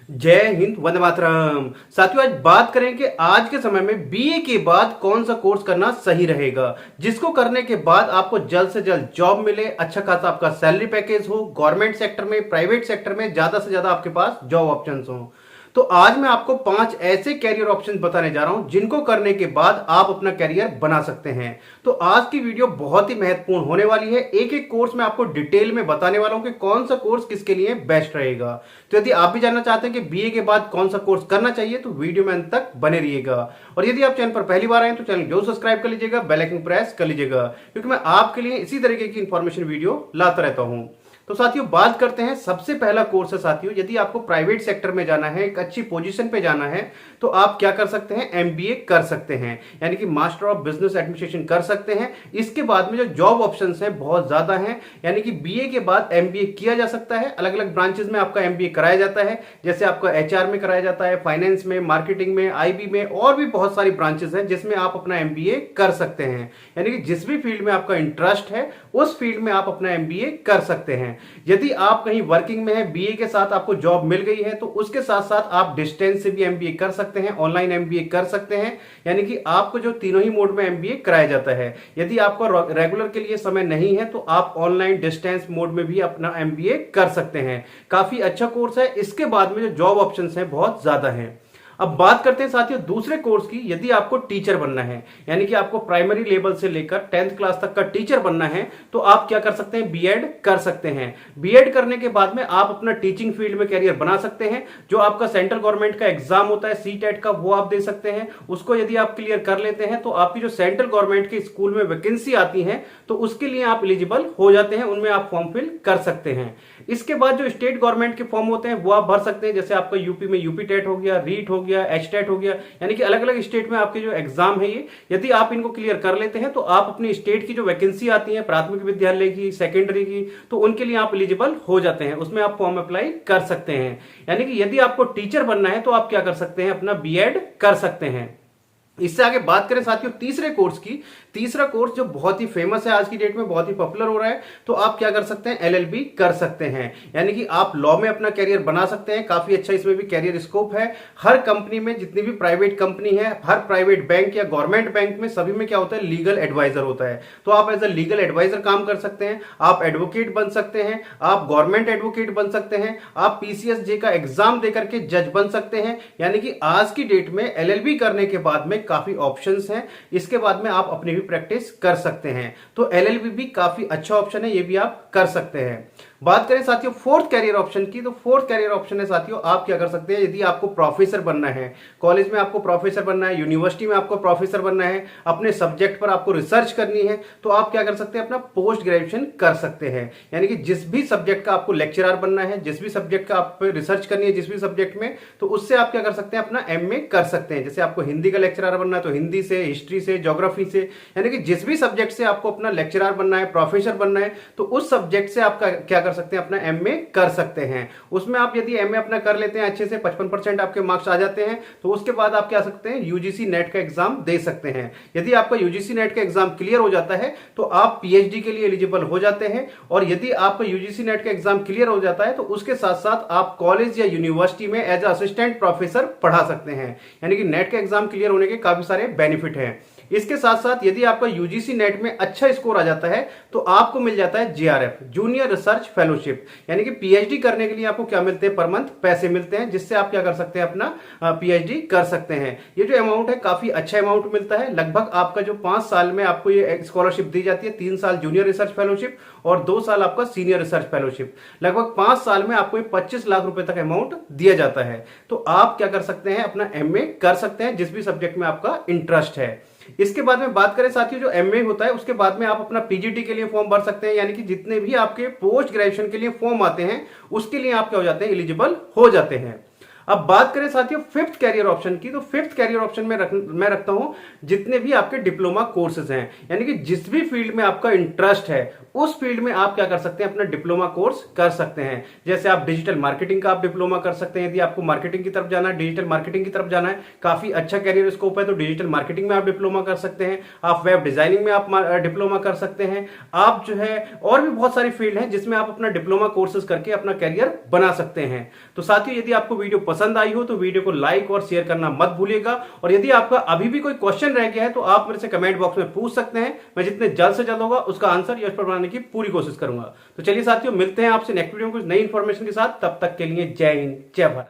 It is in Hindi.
जय हिंद, वंदे मातरम। साथियों, आज बात करें कि आज के समय में बीए के बाद कौन सा कोर्स करना सही रहेगा, जिसको करने के बाद आपको जल्द से जल्द जॉब मिले, अच्छा खासा आपका सैलरी पैकेज हो, गवर्नमेंट सेक्टर में, प्राइवेट सेक्टर में ज्यादा से ज्यादा आपके पास जॉब ऑप्शंस हो। तो आज मैं आपको 5 ऐसे कैरियर ऑप्शंस बताने जा रहा हूं जिनको करने के बाद आप अपना कैरियर बना सकते हैं। तो आज की वीडियो बहुत ही महत्वपूर्ण होने वाली है। एक एक कोर्स मैं आपको डिटेल में बताने वाला हूं कि कौन सा कोर्स किसके लिए बेस्ट रहेगा। तो यदि आप भी जानना चाहते हैं कि बीए के बाद कौन सा कोर्स करना चाहिए तो वीडियो में अंत तक बने रहिएगा। और यदि आप चैनल पर पहली बार आए तो चैनल जरूर सब्सक्राइब कर लीजिएगा, बेल आइकन प्रेस कर लीजिएगा, क्योंकि मैं आपके लिए इसी तरीके की इंफॉर्मेशन वीडियो लाता रहता हूं। तो साथियों, बात करते हैं। सबसे पहला कोर्स है साथियों, यदि आपको प्राइवेट सेक्टर में जाना है, एक अच्छी पोजीशन पे जाना है, तो आप क्या कर सकते हैं, एमबीए कर सकते हैं, यानी कि मास्टर ऑफ बिजनेस एडमिनिस्ट्रेशन कर सकते हैं। इसके बाद में जो जॉब ऑप्शंस हैं बहुत ज्यादा हैं, यानी कि बीए के बाद एमबीए किया जा सकता है। अलग अलग ब्रांचेस में आपका एमबीए कराया जाता है, जैसे आपका एचआर में कराया जाता है, फाइनेंस में, मार्केटिंग में, आईबी में, और भी बहुत सारी ब्रांचेस हैं जिसमें आप अपना एमबीए कर सकते हैं। यानी कि जिस भी फील्ड में आपका इंटरेस्ट है उस फील्ड में आप अपना एमबीए कर सकते हैं। यदि आप कहीं वर्किंग में है, बीए के साथ आपको जॉब मिल गई है, तो उसके साथ साथ आप डिस्टेंस से भी एमबीए कर सकते हैं, ऑनलाइन एमबीए कर सकते हैं। यानी कि आपको जो तीनों ही मोड में एमबीए कराया जाता है। यदि आपको रेगुलर के लिए समय नहीं है तो आप ऑनलाइन डिस्टेंस मोड में भी अपना एमबीए कर सकते हैं। काफी अच्छा कोर्स है। इसके बाद में जो जॉब ऑप्शंस हैं बहुत ज्यादा हैं। अब बात करते हैं साथियों दूसरे कोर्स की। यदि आपको टीचर बनना है, यानी कि आपको प्राइमरी लेवल से लेकर 10th क्लास तक का टीचर बनना है, तो आप क्या कर सकते हैं, बीएड कर सकते हैं। बीएड करने के बाद में आप अपना टीचिंग फील्ड में कैरियर बना सकते हैं। जो आपका सेंट्रल गवर्नमेंट का एग्जाम होता है सीटेट का, वो आप दे सकते हैं। उसको यदि आप क्लियर कर लेते हैं तो आपकी जो सेंट्रल गवर्नमेंट के स्कूल में वैकेंसी आती है तो उसके लिए आप एलिजिबल हो जाते हैं, उनमें आप फॉर्म फिल कर सकते हैं। इसके बाद जो स्टेट गवर्नमेंट के फॉर्म होते हैं वो आप भर सकते हैं, जैसे आपका यूपी में यूपी टेट हो गया, रीट हो गया, एच टेट हो गया। यानी कि अलग अलग स्टेट में आपके जो एग्जाम है ये, यदि आप इनको क्लियर कर लेते हैं तो आप अपनी स्टेट की जो वैकेंसी आती है प्राथमिक विद्यालय की, सेकेंडरी की, तो उनके लिए आप एलिजिबल हो जाते हैं, उसमें आप फॉर्म अप्लाई कर सकते हैं। यानी कि यदि आपको टीचर बनना है तो आप क्या कर सकते हैं, अपना बीएड कर सकते हैं। इससे आगे बात करें साथियों तीसरे कोर्स की। तीसरा कोर्स जो बहुत ही फेमस है आज की डेट में, बहुत ही पॉपुलर हो रहा है, तो आप क्या कर सकते हैं, एलएलबी कर सकते हैं। यानी कि आप लॉ में अपना कैरियर बना सकते हैं। काफी अच्छा इसमें भी कैरियर स्कोप है। हर कंपनी में, जितनी भी प्राइवेट कंपनी है, हर प्राइवेट बैंक या गवर्नमेंट बैंक में, सभी में क्या होता है, लीगल एडवाइजर होता है। तो आप एज अ लीगल एडवाइजर काम कर सकते हैं, आप एडवोकेट बन सकते हैं, आप गवर्नमेंट एडवोकेट बन सकते हैं, आप पीसीएसजे का एग्जाम देकर के जज बन सकते हैं। यानी कि आज की डेट में एलएलबी करने के बाद में काफी ऑप्शंस हैं। इसके बाद में आप अपनी भी प्रैक्टिस कर सकते हैं। तो एलएलबी भी काफी अच्छा ऑप्शन है, ये भी आप कर सकते हैं। बात करें साथियों फोर्थ कैरियर ऑप्शन की, तो फोर्थ कैरियर ऑप्शन है साथियों, आप क्या कर सकते हैं, यदि आपको प्रोफेसर बनना है, कॉलेज में आपको प्रोफेसर बनना है, यूनिवर्सिटी में आपको प्रोफेसर बनना है, अपने सब्जेक्ट पर आपको रिसर्च करनी है, तो आप क्या कर सकते हैं, अपना पोस्ट ग्रेजुएशन कर सकते हैं। यानी कि जिस भी सब्जेक्ट का आपको लेक्चरर बनना है, जिस भी सब्जेक्ट का आप रिसर्च करनी है, जिस भी सब्जेक्ट में, तो उससे आप क्या कर सकते हैं, अपना एमए कर सकते हैं। जैसे आपको हिंदी का लेक्चरर बनना है तो हिंदी से, हिस्ट्री से, ज्योग्राफी से, यानी कि जिस भी सब्जेक्ट से आपको अपना लेक्चरर बनना है, प्रोफेसर बनना है, तो उस सब्जेक्ट से आप क्या कर सकते हैं, अपना एमए कर सकते हैं। उसमें आप यदि एमए अपना कर लेते हैं अच्छे से, 55% आपके मार्क्स आ जाते हैं, तो उसके बाद आप क्या सकते हैं, यूजीसी नेट का एग्जाम दे सकते हैं। यदि आपका यूजीसी नेट का एग्जाम क्लियर हो जाता है तो आप पीएचडी के लिए एलिजिबल हो जाते हैं। और यदि आपका यूजीसी नेट का एग्जाम क्लियर हो जाता है तो उसके साथ साथ आप कॉलेज या यूनिवर्सिटी में एज असिस्टेंट प्रोफेसर पढ़ा सकते हैं। यानी कि नेट का एग्जाम क्लियर होने के काफी सारे बेनिफिट हैं। इसके साथ साथ यदि आपका यूजीसी नेट में अच्छा स्कोर आ जाता है तो आपको मिल जाता है जेआरएफ, जूनियर रिसर्च फेलोशिप। यानी कि पीएचडी करने के लिए आपको क्या मिलते हैं, पर मंथ पैसे मिलते हैं, जिससे आप क्या कर सकते हैं, अपना पीएचडी कर सकते हैं। ये जो अमाउंट है काफी अच्छा अमाउंट मिलता है। लगभग आपका जो 5 साल में आपको ये स्कॉलरशिप दी जाती है, 3 साल जूनियर रिसर्च फेलोशिप और 2 साल आपका सीनियर रिसर्च फेलोशिप। लगभग 5 साल में आपको 25 लाख रुपए तक अमाउंट दिया जाता है। तो आप क्या कर सकते हैं, अपना एमए कर सकते हैं, जिस भी सब्जेक्ट में आपका इंटरेस्ट है। इसके बाद में बात करें साथियों, जो एमए होता है उसके बाद में आप अपना पीजीटी के लिए फॉर्म भर सकते हैं। यानी कि जितने भी आपके पोस्ट ग्रेजुएशन के लिए फॉर्म आते हैं उसके लिए आप क्या हो जाते हैं, एलिजिबल हो जाते हैं। अब बात करें साथियों फिफ्थ कैरियर ऑप्शन की, तो फिफ्थ कैरियर ऑप्शन में मैं रखता हूं जितने भी आपके डिप्लोमा कोर्सेज हैं। यानी कि जिस भी फील्ड में आपका इंटरेस्ट है उस फील्ड में आप क्या कर सकते हैं, अपना डिप्लोमा कोर्स कर सकते हैं। जैसे आप डिजिटल मार्केटिंग का आप डिप्लोमा कर सकते हैं। यदि आपको मार्केटिंग की तरफ जाना है, डिजिटल मार्केटिंग की तरफ जाना है, काफी अच्छा कैरियर स्कोप है, तो डिजिटल मार्केटिंग में आप डिप्लोमा कर सकते हैं। आप वेब डिजाइनिंग में आप डिप्लोमा कर सकते हैं। आप जो है और भी बहुत सारी फील्ड है जिसमें आप अपना डिप्लोमा कोर्सेज करके अपना कैरियर बना सकते हैं। तो साथियों, यदि आपको वीडियो पसंद आई हो तो वीडियो को लाइक और शेयर करना मत भूलिएगा। और यदि आपका अभी भी कोई क्वेश्चन रह गया है तो आप मेरे से कमेंट बॉक्स में पूछ सकते हैं, मैं जितने जल्द से जल्द होगा उसका आंसर यश पर बनाने की पूरी कोशिश करूंगा। तो चलिए साथियों, मिलते हैं आपसे नेक्स्ट वीडियो में कुछ नई इंफॉर्मेशन के साथ। तब तक के लिए जय हिंद, जय भारत।